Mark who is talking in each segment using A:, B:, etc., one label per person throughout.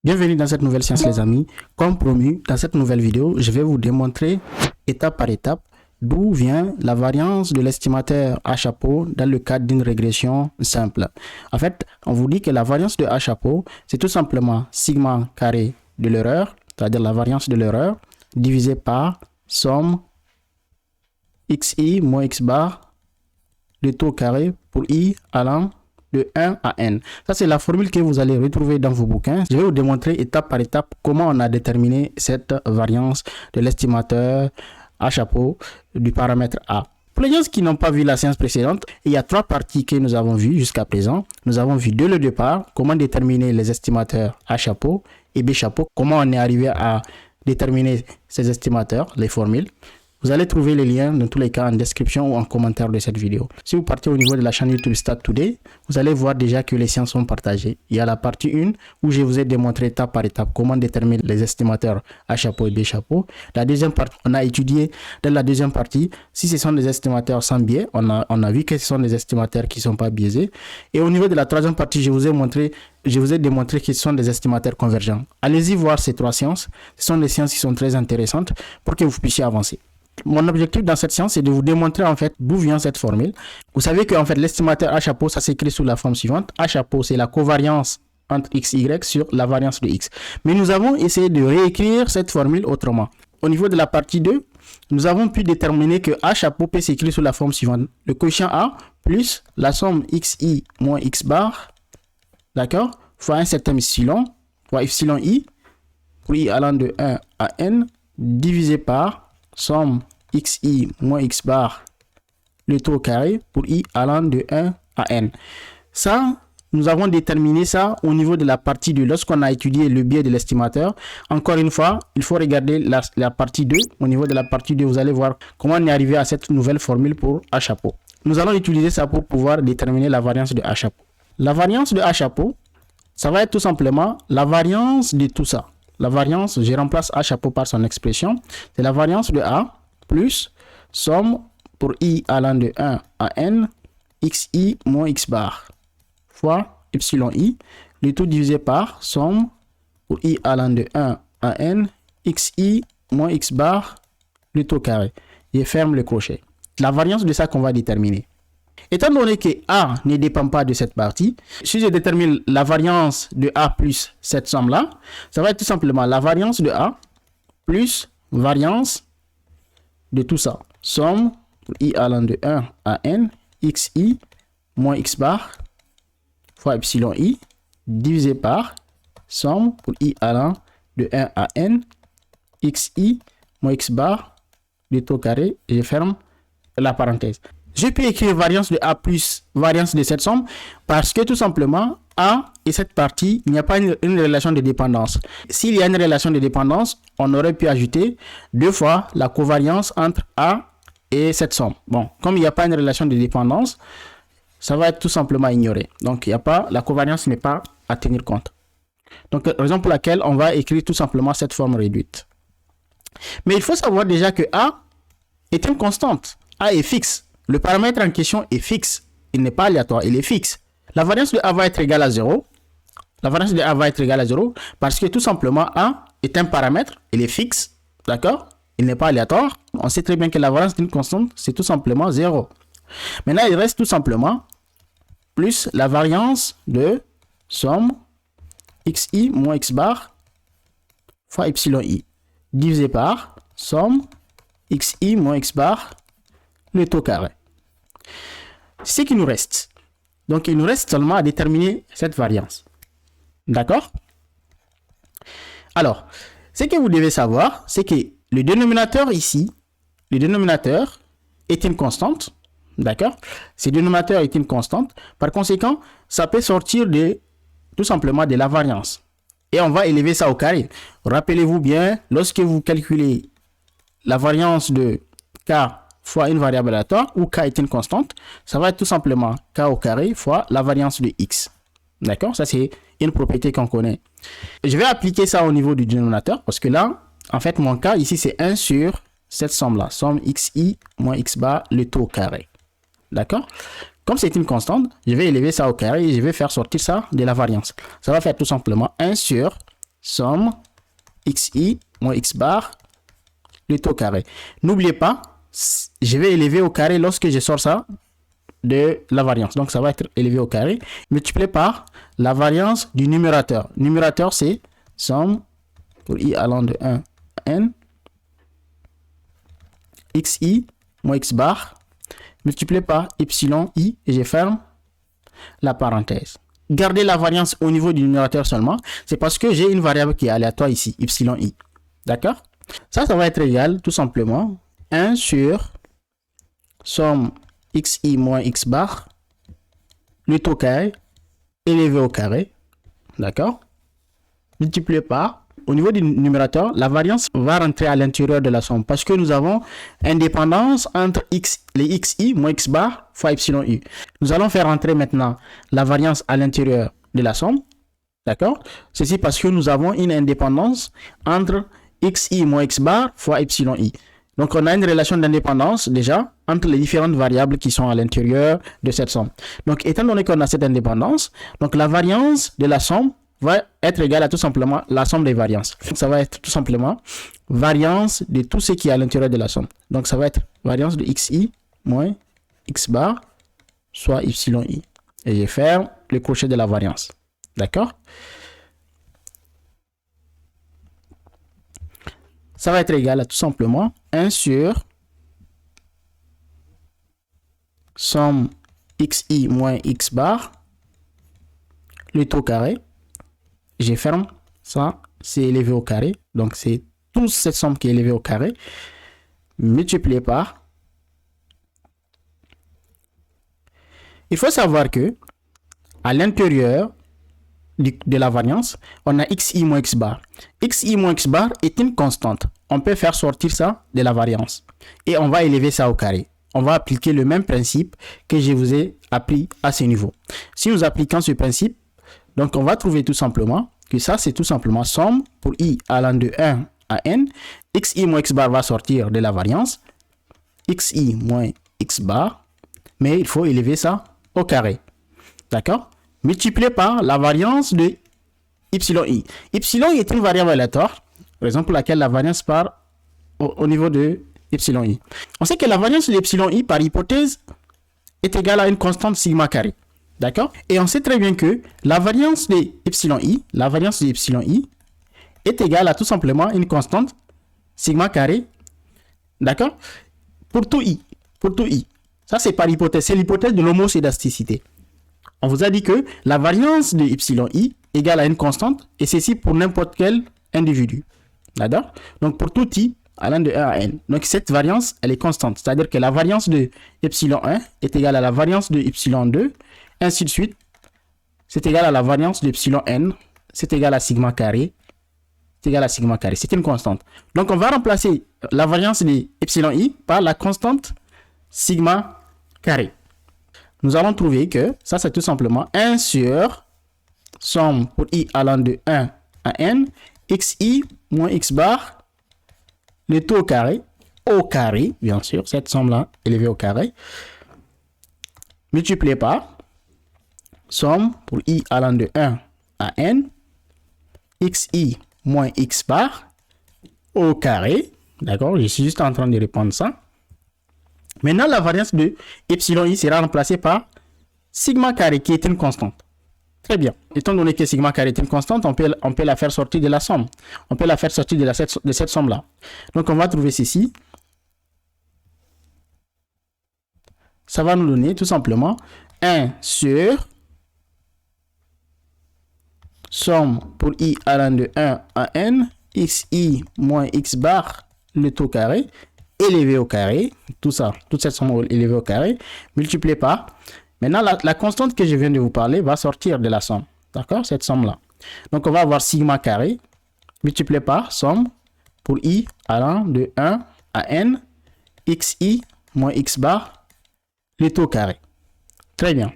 A: Bienvenue dans cette nouvelle science les amis. Comme promis, dans cette nouvelle vidéo, je vais vous démontrer étape par étape d'où vient la variance de l'estimateur à chapeau dans le cadre d'une régression simple. En fait, on vous dit que la variance de à chapeau, c'est tout simplement sigma carré de l'erreur, c'est-à-dire la variance de l'erreur, divisé par somme xi moins x bar de taux carré pour i allant de 1 à n. Ça, c'est la formule que vous allez retrouver dans vos bouquins. Je vais vous démontrer étape par étape comment on a déterminé cette variance de l'estimateur à chapeau du paramètre A. Pour les gens qui n'ont pas vu la séance précédente, il y a trois parties que nous avons vues jusqu'à présent. Nous avons vu dès le départ comment déterminer les estimateurs A chapeau et B chapeau, comment on est arrivé à déterminer ces estimateurs, les formules. Vous allez trouver les liens dans tous les cas en description ou en commentaire de cette vidéo. Si vous partez au niveau de la chaîne YouTube Start Today, vous allez voir déjà que les séances sont partagées. Il y a la partie 1 où je vous ai démontré étape par étape comment déterminer les estimateurs A chapeau et B chapeau. La deuxième partie, on a étudié dans la deuxième partie si ce sont des estimateurs sans biais. On a vu que ce sont des estimateurs qui ne sont pas biaisés. Et au niveau de la troisième partie, je vous ai démontré que ce sont des estimateurs convergents. Allez-y voir ces trois séances. Ce sont des séances qui sont très intéressantes pour que vous puissiez avancer. Mon objectif dans cette séance, c'est de vous démontrer en fait d'où vient cette formule. Vous savez que en fait l'estimateur A chapeau, ça s'écrit sous la forme suivante. A chapeau, c'est la covariance entre x, y sur la variance de x. Mais nous avons essayé de réécrire cette formule autrement. Au niveau de la partie 2, nous avons pu déterminer que A chapeau peut s'écrire sous la forme suivante. Le quotient A plus la somme xi moins x bar, d'accord, fois un certain epsilon, fois epsilon i, pour i allant de 1 à n, divisé par somme xi moins x bar le taux carré pour i allant de 1 à n. Ça, nous avons déterminé ça au niveau de la partie 2. Lorsqu'on a étudié le biais de l'estimateur, encore une fois, il faut regarder la partie 2. Au niveau de la partie 2, vous allez voir comment on est arrivé à cette nouvelle formule pour A chapeau. Nous allons utiliser ça pour pouvoir déterminer la variance de A chapeau. La variance de A chapeau, ça va être tout simplement la variance de tout ça. La variance, je remplace A chapeau par son expression, c'est la variance de A plus somme pour i allant de 1 à n, xi moins x bar, fois epsilon i, le tout divisé par somme pour i allant de 1 à n, xi moins x bar, le taux carré. Je ferme le crochet. La variance de ça qu'on va déterminer. Étant donné que A ne dépend pas de cette partie, si je détermine la variance de A plus cette somme-là, ça va être tout simplement la variance de A plus variance de tout ça. Somme pour i allant de 1 à n, xi moins x bar fois epsilon i, divisé par somme pour i allant de 1 à n, xi moins x bar, le taux carré, et je ferme la parenthèse. Je peux écrire variance de A plus variance de cette somme parce que tout simplement, A et cette partie, il n'y a pas une relation de dépendance. S'il y a une relation de dépendance, on aurait pu ajouter deux fois la covariance entre A et cette somme. Bon, comme il n'y a pas une relation de dépendance, ça va être tout simplement ignoré. Donc, il n'y a pas, la covariance n'est pas à tenir compte. Donc, raison pour laquelle on va écrire tout simplement cette forme réduite. Mais il faut savoir déjà que A est une constante. A est fixe. Le paramètre en question est fixe. Il n'est pas aléatoire, il est fixe. La variance de A va être égale à 0. La variance de A va être égale à 0 parce que tout simplement A est un paramètre, il est fixe, d'accord? Il n'est pas aléatoire. On sait très bien que la variance d'une constante, c'est tout simplement 0. Maintenant, il reste tout simplement plus la variance de somme xi moins x bar fois epsilon i divisé par somme xi moins x bar le taux carré. C'est ce qui nous reste. Donc, il nous reste seulement à déterminer cette variance. D'accord? Alors, ce que vous devez savoir, c'est que le dénominateur ici, le dénominateur est une constante. D'accord? Ce dénominateur est une constante. Par conséquent, ça peut sortir tout simplement de la variance. Et on va élever ça au carré. Rappelez-vous bien, lorsque vous calculez la variance de k fois une variable aléatoire, où k est une constante, ça va être tout simplement k au carré fois la variance de x. D'accord? Ça, c'est une propriété qu'on connaît. Je vais appliquer ça au niveau du dénominateur, parce que là, en fait, mon k ici, c'est 1 sur cette somme-là. Somme xi moins x bar, le taux au carré. D'accord? Comme c'est une constante, je vais élever ça au carré et je vais faire sortir ça de la variance. Ça va faire tout simplement 1 sur somme xi moins x bar, le tout au carré. N'oubliez pas, je vais élever au carré lorsque je sors ça de la variance. Donc, ça va être élevé au carré, multiplié par la variance du numérateur. Numérateur, c'est somme pour i allant de 1 à n, xi moins x bar, multiplié par epsilon i, et je ferme la parenthèse. Gardez la variance au niveau du numérateur seulement, c'est parce que j'ai une variable qui est aléatoire ici, epsilon i. D'accord? Ça va être égal, tout simplement, 1 sur somme xi moins x bar, le tout au carré, élevé au carré, d'accord, multiplié par, au niveau du numérateur, la variance va rentrer à l'intérieur de la somme parce que nous avons indépendance entre les xi moins x bar fois epsilon i. Nous allons faire entrer maintenant la variance à l'intérieur de la somme, d'accord, ceci parce que nous avons une indépendance entre xi moins x bar fois epsilon i. Donc, on a une relation d'indépendance déjà entre les différentes variables qui sont à l'intérieur de cette somme. Donc, étant donné qu'on a cette indépendance, donc la variance de la somme va être égale à tout simplement la somme des variances. Donc, ça va être tout simplement variance de tout ce qui est à l'intérieur de la somme. Donc, ça va être variance de xi moins x bar soit epsilon i. Et je ferme le crochet de la variance. D'accord? Ça va être égal à tout simplement 1 sur somme xi moins x bar, le tout au carré. Je ferme ça, c'est élevé au carré. Donc, c'est toute cette somme qui est élevée au carré, multiplié par. Il faut savoir que à l'intérieur de la variance, on a xi moins x bar. Xi moins x bar est une constante. On peut faire sortir ça de la variance. Et on va élever ça au carré. On va appliquer le même principe que je vous ai appris à ce niveau. Si nous appliquons ce principe, donc on va trouver tout simplement que ça, c'est tout simplement somme pour i allant de 1 à n. Xi moins x bar va sortir de la variance. Xi moins x bar. Mais il faut élever ça au carré. D'accord? Multiplié par la variance de epsilon i. Epsilon est une variable aléatoire, raison pour laquelle la variance part au niveau de epsilon i. On sait que la variance de epsilon i par hypothèse est égale à une constante sigma carré. D'accord? Et on sait très bien que la variance de epsilon i, est égale à tout simplement une constante sigma carré. D'accord? Pour tout i. Ça, c'est par hypothèse. C'est l'hypothèse de l'homoscédasticité. On vous a dit que la variance de epsilon i égale à une constante, et ceci pour n'importe quel individu. D'accord? Donc, pour tout i allant de 1 à n. Donc, cette variance, elle est constante. C'est-à-dire que la variance de epsilon 1 est égale à la variance de epsilon 2, ainsi de suite. C'est égal à la variance de epsilon n, c'est égal à sigma carré, c'est égal à sigma carré. C'est une constante. Donc, on va remplacer la variance de epsilon i par la constante sigma carré. Nous allons trouver que ça, c'est tout simplement 1 sur somme pour i allant de 1 à n, xi moins x bar, le tout au carré, bien sûr, cette somme-là élevée au carré, multiplié par somme pour i allant de 1 à n, xi moins x bar, au carré, d'accord, je suis juste en train de répondre ça. Maintenant, la variance de epsilon i sera remplacée par sigma carré qui est une constante. Très bien. Étant donné que sigma carré est une constante, on peut la faire sortir de la somme. On peut la faire sortir de cette somme-là. Donc, on va trouver ceci. Ça va nous donner tout simplement 1 sur somme pour i allant de 1 à n, xi moins x bar, le tout carré, élevé au carré, tout ça, toute cette somme élevée au carré, multiplié par, maintenant la constante que je viens de vous parler va sortir de la somme, d'accord, cette somme-là. Donc, on va avoir sigma carré, multiplié par somme pour i allant de 1 à n, xi moins x bar, le tout carré. Très bien.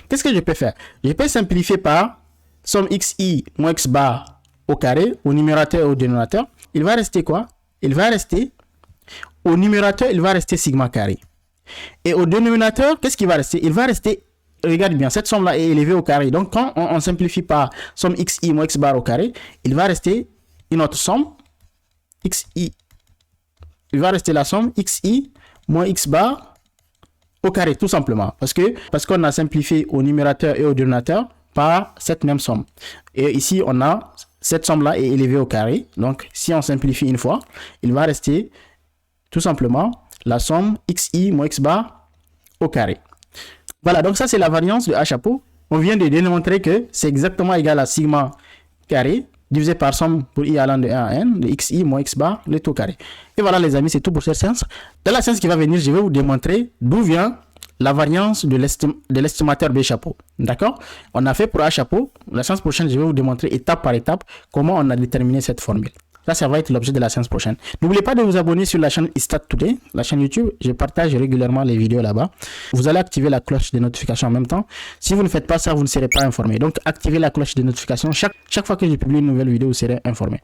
A: Qu'est-ce que je peux faire? Je peux simplifier par somme xi moins x bar au carré, au numérateur et au dénominateur. Il va rester quoi? Il va rester, au numérateur, il va rester sigma carré. Et au dénominateur, qu'est-ce qui va rester? Il va rester regarde bien, cette somme-là est élevée au carré. Donc, quand on simplifie par somme xi moins x bar au carré, il va rester une autre somme, xi. Il va rester la somme xi moins x bar au carré, tout simplement. Parce qu'on a simplifié au numérateur et au dénominateur par cette même somme. Et ici, on a cette somme-là est élevée au carré. Donc, si on simplifie une fois, il va rester tout simplement la somme xi moins x bar au carré. Voilà, donc ça c'est la variance de A chapeau. On vient de démontrer que c'est exactement égal à sigma carré divisé par somme pour i allant de 1 à n de xi moins x bar le tout carré. Et voilà les amis, c'est tout pour cette séance. Dans la séance qui va venir, je vais vous démontrer d'où vient la variance de l'estimateur B chapeau. D'accord? On a fait pour A chapeau. La séance prochaine, je vais vous démontrer étape par étape comment on a déterminé cette formule. Ça va être l'objet de la séance prochaine. N'oubliez pas de vous abonner sur la chaîne Stat Today, la chaîne YouTube. Je partage régulièrement les vidéos là-bas. Vous allez activer la cloche de notification en même temps. Si vous ne faites pas ça, vous ne serez pas informé. Donc, activez la cloche de notification. Chaque fois que je publie une nouvelle vidéo, vous serez informé.